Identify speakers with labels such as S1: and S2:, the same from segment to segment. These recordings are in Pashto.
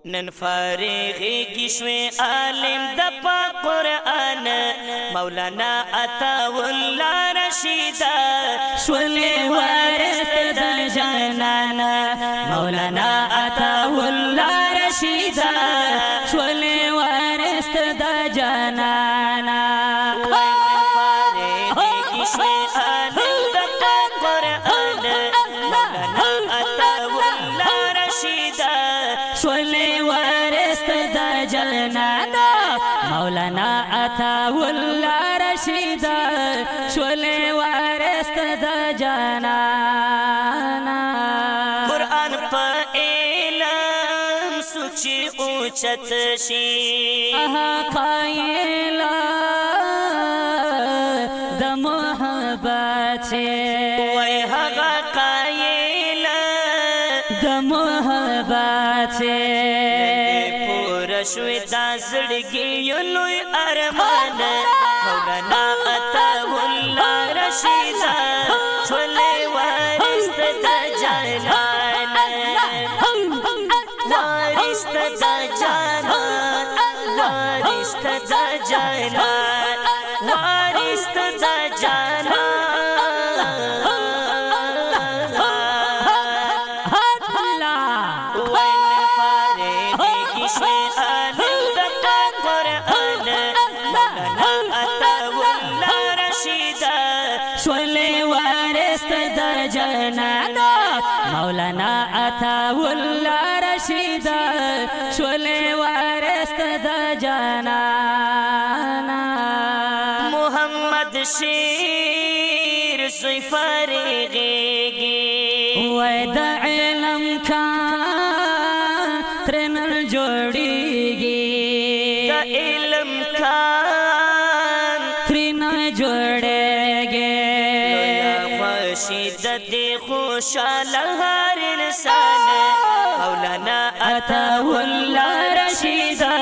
S1: نن فارغی شوی عالم د پاک قرآن مولانا عطاءالله رشیدا شولی وارث د جانان مولانا عطاءالله رشیدا شولی وارث د جانان فارغی شوی عالم د پاک قرآن مولانا عطاءالله رشیدا شولی وارث د جانان مولانا عطاءالله رشیدا شولی وارث د جانان قرآن په علم سوچي اوچت شي قایل د محبت وای هغه قایل د محبت شوی دا زړګي یو لوی ارمان مولانا عطاءالله رشیدا شولی وارث د جانان وارث د جانان وارث د جانان وارث د جانان مولانا عطاءالله رشیدا شولی وارث د جانان محمد شیر زوی فارغیږي وای د علم کان ترنه جوړیږي د علم کان ترنه جوړیږي خوشی د دې خوشاله هر انسان مولانا عطاءالله رشیدا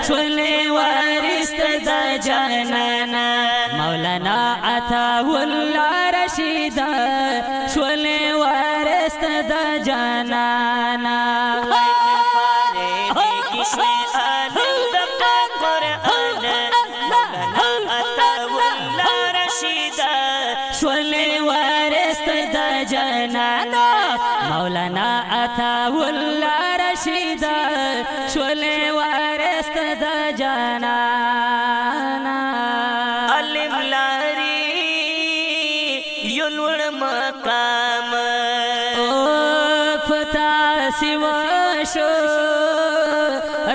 S1: شولی وارث د جانان مولانا عطاءالله رشیدا شولی وارث د جانان فارغی شوی عالم د پاک قرآن مولانا عطاءالله رشیدا شولی وارث د جانان مولانا عطاءالله رشیدا شولی وارث د جانان علم لري یو لوړ مقام پتا سیوا شو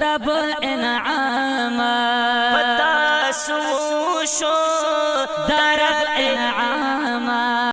S1: رب انعام پتا سو شو